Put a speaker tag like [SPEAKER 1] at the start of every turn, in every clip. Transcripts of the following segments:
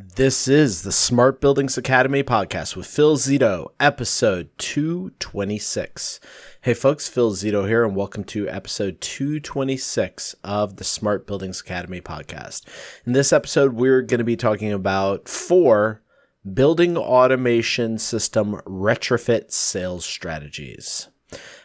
[SPEAKER 1] This is the Smart Buildings Academy podcast with Phil Zito, episode 226. Hey folks, Phil Zito here, and welcome to episode 226 of the Smart Buildings Academy podcast. In this episode, we're going to be talking about 4 building automation system retrofit sales strategies.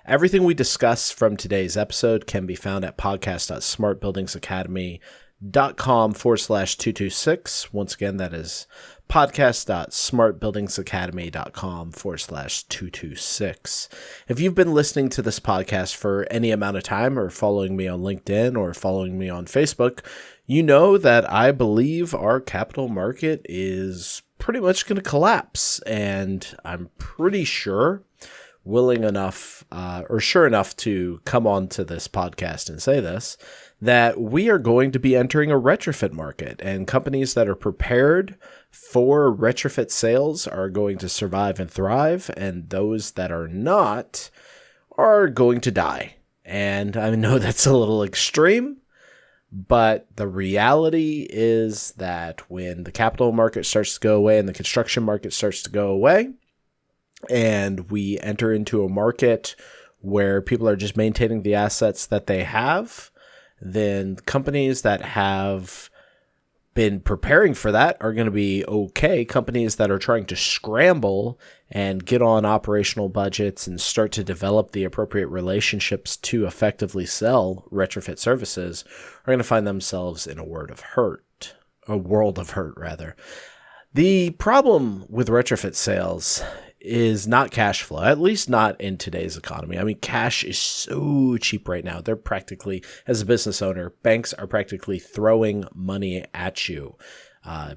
[SPEAKER 1] Everything we discuss from today's episode can be found at podcast.smartbuildingsacademy.com/226. Once again, that is podcast.smartbuildingsacademy.com/226. If you've been listening to this podcast for any amount of time or following me on LinkedIn or following me on Facebook, you know that I believe our capital market is pretty much going to collapse. And I'm pretty sure willing enough or sure enough to come on to this podcast and say this, that we are going to be entering a retrofit market, and companies that are prepared for retrofit sales are going to survive and thrive, and those that are not are going to die. And I know that's a little extreme, but the reality is that when the capital market starts to go away and the construction market starts to go away, and we enter into a market where people are just maintaining the assets that they have, then companies that have been preparing for that are going to be okay. Companies that are trying to scramble and get on operational budgets and start to develop the appropriate relationships to effectively sell retrofit services are going to find themselves in a world of hurt. The problem with retrofit sales is not cash flow, at least not in today's economy. I mean, cash is so cheap right now. They're practically, as a business owner, banks are practically throwing money at you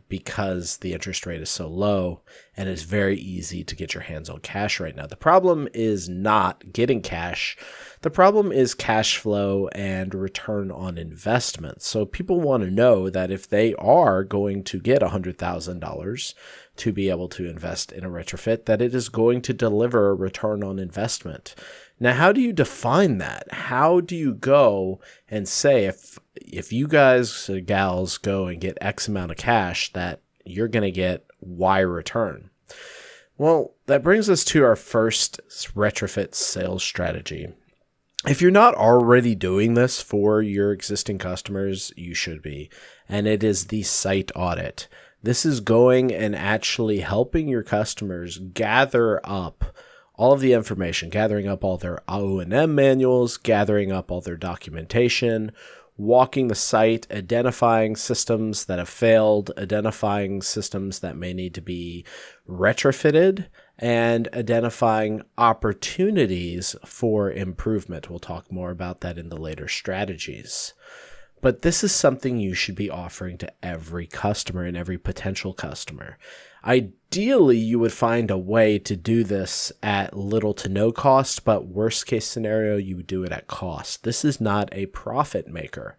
[SPEAKER 1] because the interest rate is so low, and it's very easy to get your hands on cash right now. The problem is not getting cash. The problem is cash flow and return on investment. So people want to know that if they are going to get $100,000 to be able to invest in a retrofit, that it is going to deliver a return on investment. Now, how do you define that? How do you go and say if you guys or gals go and get X amount of cash, that you're going to get Y return? Well, that brings us to our first retrofit sales strategy. If you're not already doing this for your existing customers, you should be, and it is the site audit. This is going and actually helping your customers gather up all of the information, gathering up all their O&M manuals, gathering up all their documentation, walking the site, identifying systems that have failed, identifying systems that may need to be retrofitted, and identifying opportunities for improvement. We'll talk more about that in the later strategies. But this is something you should be offering to every customer and every potential customer. Ideally, you would find a way to do this at little to no cost, but worst case scenario, you would do it at cost. This is not a profit maker.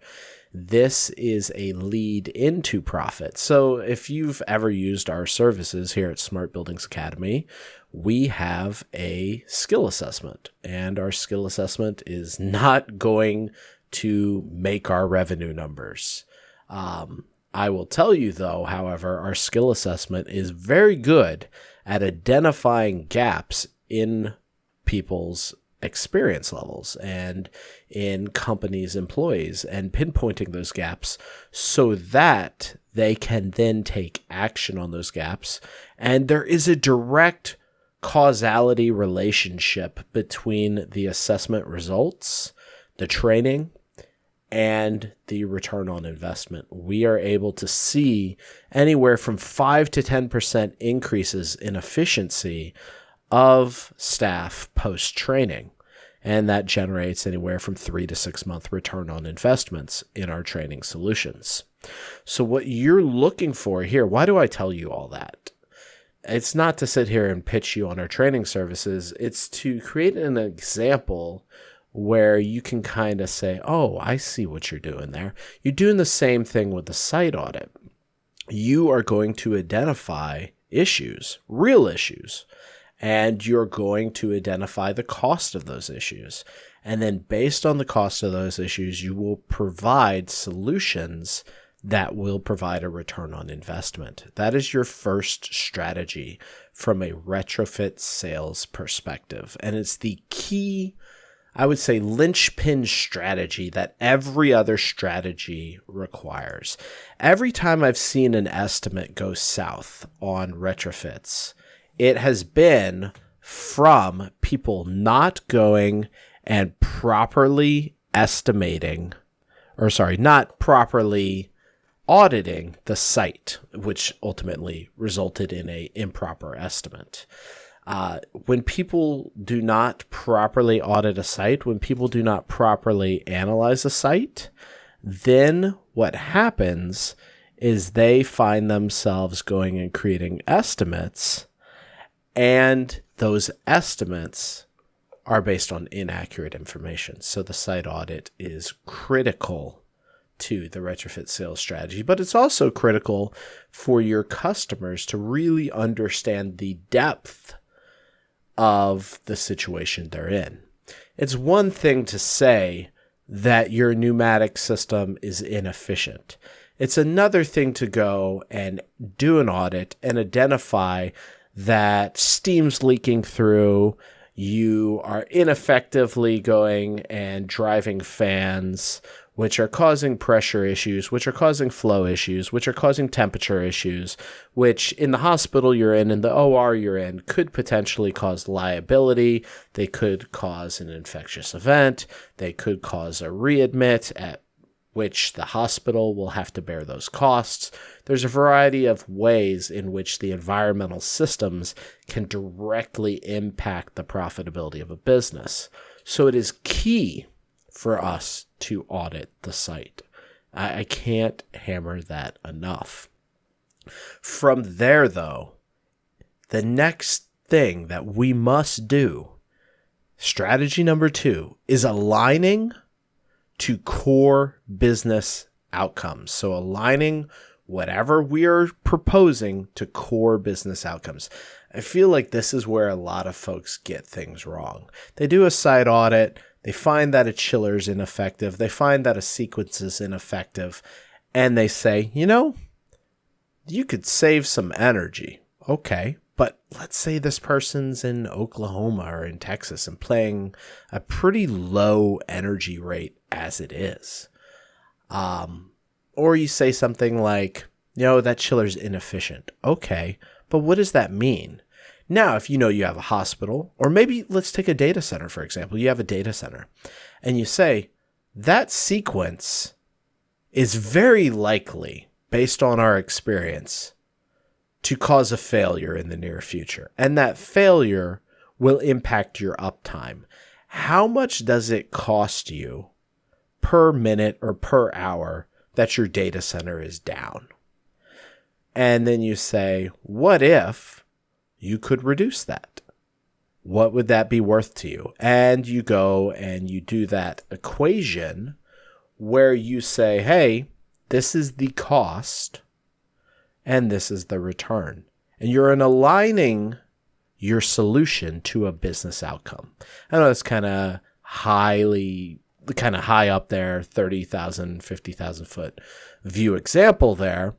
[SPEAKER 1] This is a lead into profit. So if you've ever used our services here at Smart Buildings Academy, we have a skill assessment, and our skill assessment is not going to make our revenue numbers. I will tell you though, however, our skill assessment is very good at identifying gaps in people's experience levels and in companies' employees, and pinpointing those gaps so that they can then take action on those gaps. And there is a direct causality relationship between the assessment results, the training, and the return on investment. We are able to see anywhere from 5 to 10% increases in efficiency of staff post-training. And that generates anywhere from 3 to 6 month return on investments in our training solutions. So what you're looking for here, why do I tell you all that? It's not to sit here and pitch you on our training services. It's to create an example where you can kind of say, oh, I see what you're doing there. You're doing the same thing with the site audit. You are going to identify issues, real issues, and you're going to identify the cost of those issues. And then based on the cost of those issues, you will provide solutions that will provide a return on investment. That is your first strategy from a retrofit sales perspective. And it's the key, I would say, linchpin strategy that every other strategy requires. Every time I've seen an estimate go south on retrofits, it has been from people not going and properly not properly auditing the site, which ultimately resulted in an improper estimate. When people do not properly audit a site, when people do not properly analyze a site, then what happens is they find themselves going and creating estimates, and those estimates are based on inaccurate information. So the site audit is critical to the retrofit sales strategy, but it's also critical for your customers to really understand the depth of the situation they're in. It's one thing to say that your pneumatic system is inefficient. It's another thing to go and do an audit and identify that steam's leaking through, you are ineffectively going and driving fans, which are causing pressure issues, which are causing flow issues, which are causing temperature issues, which in the hospital you're in the OR you're in, could potentially cause liability. They could cause an infectious event. They could cause a readmit, at which the hospital will have to bear those costs. There's a variety of ways in which the environmental systems can directly impact the profitability of a business. So it is key for us to audit the site. I can't hammer that enough. From there, though, the next thing that we must do, strategy number 2, is aligning to core business outcomes. So aligning whatever we are proposing to core business outcomes. I feel like this is where a lot of folks get things wrong. They do a site audit. They find that a chiller is ineffective. They find that a sequence is ineffective. And they say, you could save some energy. Okay. But let's say this person's in Oklahoma or in Texas and playing a pretty low energy rate as it is. Or you say something like, that chiller's inefficient. Okay. But what does that mean? Now, if you have a hospital, or maybe let's take a data center, for example. You have a data center and you say that sequence is very likely, based on our experience, to cause a failure in the near future. And that failure will impact your uptime. How much does it cost you per minute or per hour that your data center is down? And then you say, what if you could reduce that? What would that be worth to you? And you go and you do that equation where you say, hey, this is the cost and this is the return. And you're aligning your solution to a business outcome. I know it's kind of high up there, 30,000, 50,000 foot view example there.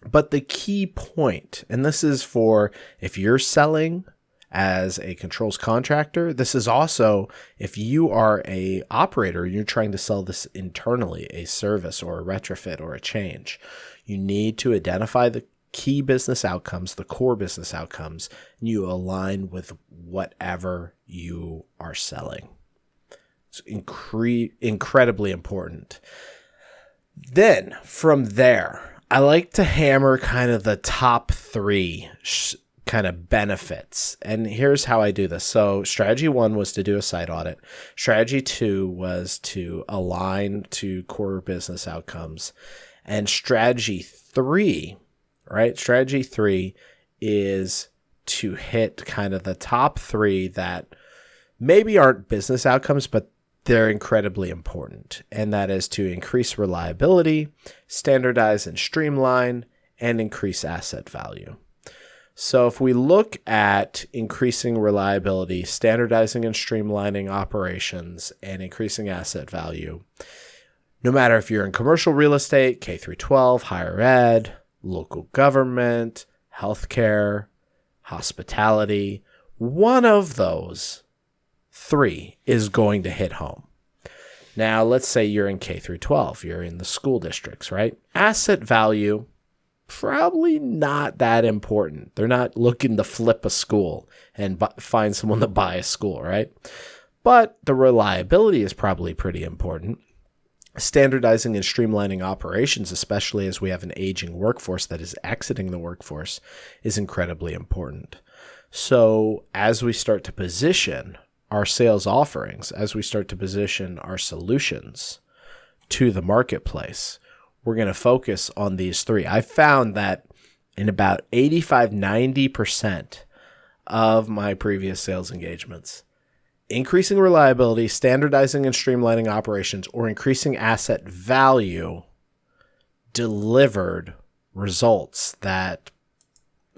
[SPEAKER 1] But the key point, and this is for if you're selling as a controls contractor, this is also if you are a operator, you're trying to sell this internally, a service or a retrofit or a change. You need to identify the key business outcomes, the core business outcomes, and you align with whatever you are selling. It's incredibly important. Then from there, I like to hammer kind of the top 3 kind of benefits. And here's how I do this. So strategy 1 was to do a site audit. Strategy 2 was to align to core business outcomes. And strategy 3, right? Strategy 3 is to hit kind of the top 3 that maybe aren't business outcomes, but they're incredibly important. And that is to increase reliability, standardize and streamline, and increase asset value. So if we look at increasing reliability, standardizing and streamlining operations, and increasing asset value, No matter if you're in commercial real estate, K through 12, higher ed, local government, healthcare, hospitality, one of those three is going to hit home. Now, let's say you're in K through 12, you're in the school districts, right? Asset value, probably not that important. They're not looking to flip a school and find someone to buy a school, right? But the reliability is probably pretty important. Standardizing and streamlining operations, especially as we have an aging workforce that is exiting the workforce, is incredibly important. So as we start to position our sales offerings, as we start to position our solutions to the marketplace, we're going to focus on these three. I found that in about 85-90% of my previous sales engagements, increasing reliability, standardizing and streamlining operations, or increasing asset value delivered results that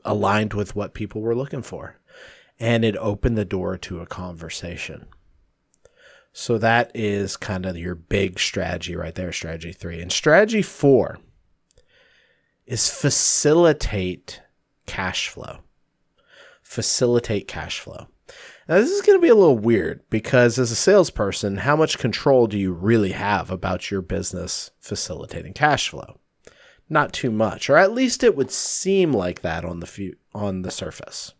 [SPEAKER 1] aligned with what people were looking for. And it opened the door to a conversation. So that is kind of your big strategy right there, strategy 3. And strategy 4 is facilitate cash flow. Facilitate cash flow. Now, this is going to be a little weird because as a salesperson, how much control do you really have about your business facilitating cash flow? Not too much, or at least it would seem like that on the surface.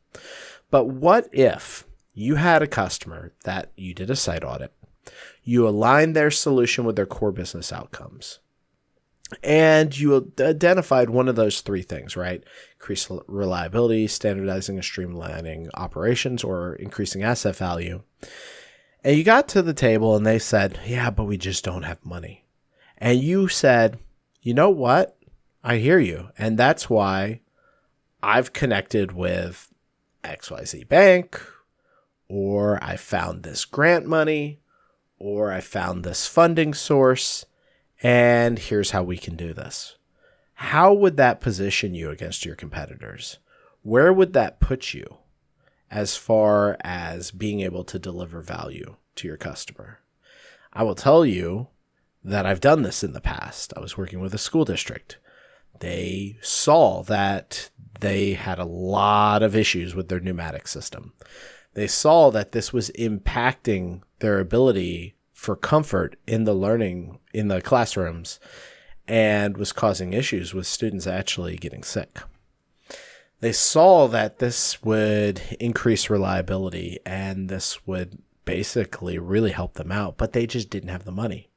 [SPEAKER 1] But what if you had a customer that you did a site audit, you aligned their solution with their core business outcomes, and you identified one of those three things, right? Increase reliability, standardizing and streamlining operations, or increasing asset value. And you got to the table and they said, yeah, but we just don't have money. And you said, you know what? I hear you. And that's why I've connected with XYZ Bank, or I found this grant money, or I found this funding source, and here's how we can do this. How would that position you against your competitors? Where would that put you as far as being able to deliver value to your customer? I will tell you that I've done this in the past. I was working with a school district. They saw that they had a lot of issues with their pneumatic system. They saw that this was impacting their ability for comfort in the learning in the classrooms and was causing issues with students actually getting sick. They saw that this would increase reliability and this would basically really help them out, but they just didn't have the money.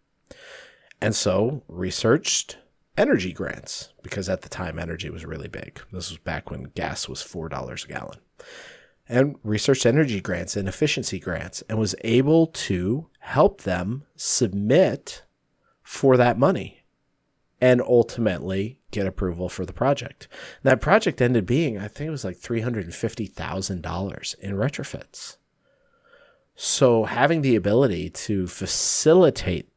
[SPEAKER 1] And so researched energy grants, because at the time energy was really big. This was back when gas was $4 a gallon. And researched energy grants and efficiency grants and was able to help them submit for that money and ultimately get approval for the project. And that project ended being, I think it was like $350,000 in retrofits. So having the ability to facilitate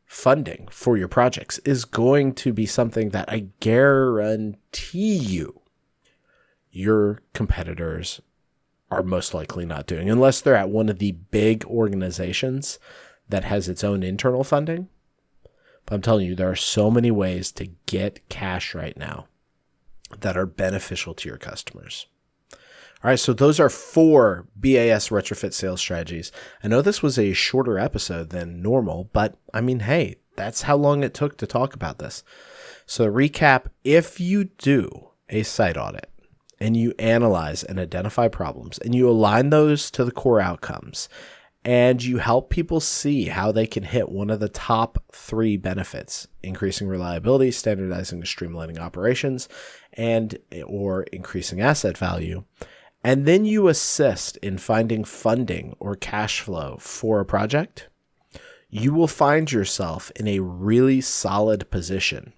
[SPEAKER 1] funding for your projects is going to be something that I guarantee you your competitors are most likely not doing, unless they're at one of the big organizations that has its own internal funding. But I'm telling you, there are so many ways to get cash right now that are beneficial to your customers. All right, so those are 4 BAS retrofit sales strategies. I know this was a shorter episode than normal, but I mean, hey, that's how long it took to talk about this. So to recap, if you do a site audit and you analyze and identify problems and you align those to the core outcomes and you help people see how they can hit one of the top 3 benefits, increasing reliability, standardizing and streamlining operations, and or increasing asset value, and then you assist in finding funding or cash flow for a project, you will find yourself in a really solid position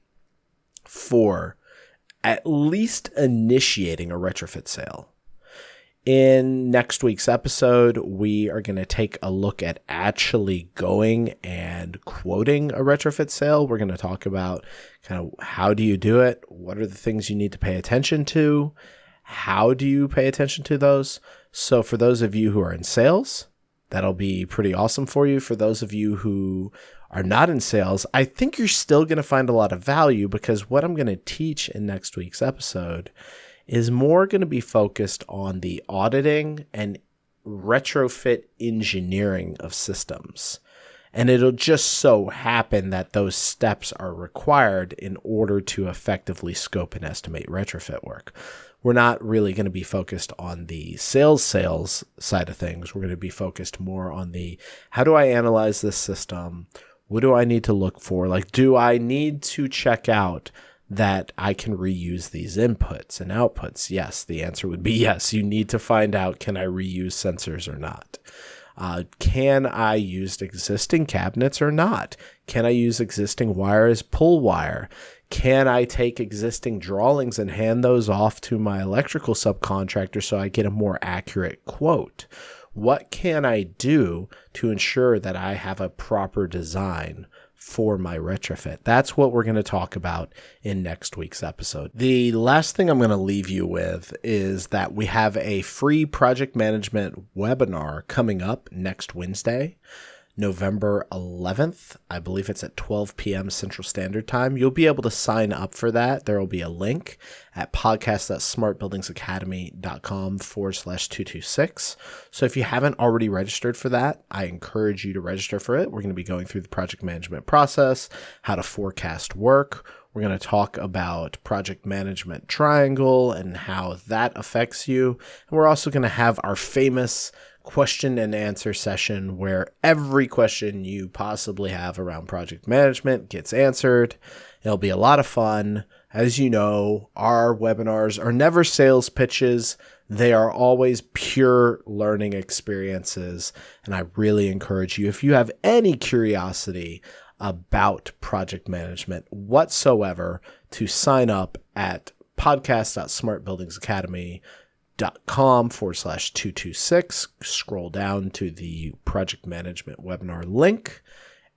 [SPEAKER 1] for at least initiating a retrofit sale. In next week's episode, we are going to take a look at actually going and quoting a retrofit sale. We're going to talk about kind of how do you do it? What are the things you need to pay attention to? How do you pay attention to those? So for those of you who are in sales, that'll be pretty awesome for you. For those of you who are not in sales, I think you're still going to find a lot of value, because what I'm going to teach in next week's episode is more going to be focused on the auditing and retrofit engineering of systems. And it'll just so happen that those steps are required in order to effectively scope and estimate retrofit work. We're not really going to be focused on the sales side of things. We're going to be focused more on the, how do I analyze this system? What do I need to look for? Like, do I need to check out that I can reuse these inputs and outputs? Yes, the answer would be yes. You need to find out, can I reuse sensors or not? Can I use existing cabinets or not? Can I use existing wire as pull wire? Can I take existing drawings and hand those off to my electrical subcontractor so I get a more accurate quote? What can I do to ensure that I have a proper design for my retrofit? That's what we're going to talk about in next week's episode. The last thing I'm going to leave you with is that we have a free project management webinar coming up next Wednesday, November 11th. I believe it's at 12 p.m. Central Standard Time. You'll be able to sign up for that. There will be a link at podcast.smartbuildingsacademy.com/226. So if you haven't already registered for that, I encourage you to register for it. We're going to be going through the project management process, how to forecast work. We're going to talk about project management triangle and how that affects you. And we're also going to have our famous question and answer session where every question you possibly have around project management gets answered. It'll be a lot of fun. As you know, our webinars are never sales pitches. They are always pure learning experiences. And I really encourage you, if you have any curiosity about project management whatsoever, to sign up at podcast.smartbuildingsacademy.com/226. Scroll down to the project management webinar link,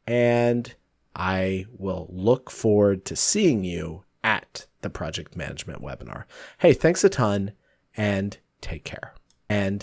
[SPEAKER 1] and I will look forward to seeing you at the project management webinar. Hey, thanks a ton, and take care. And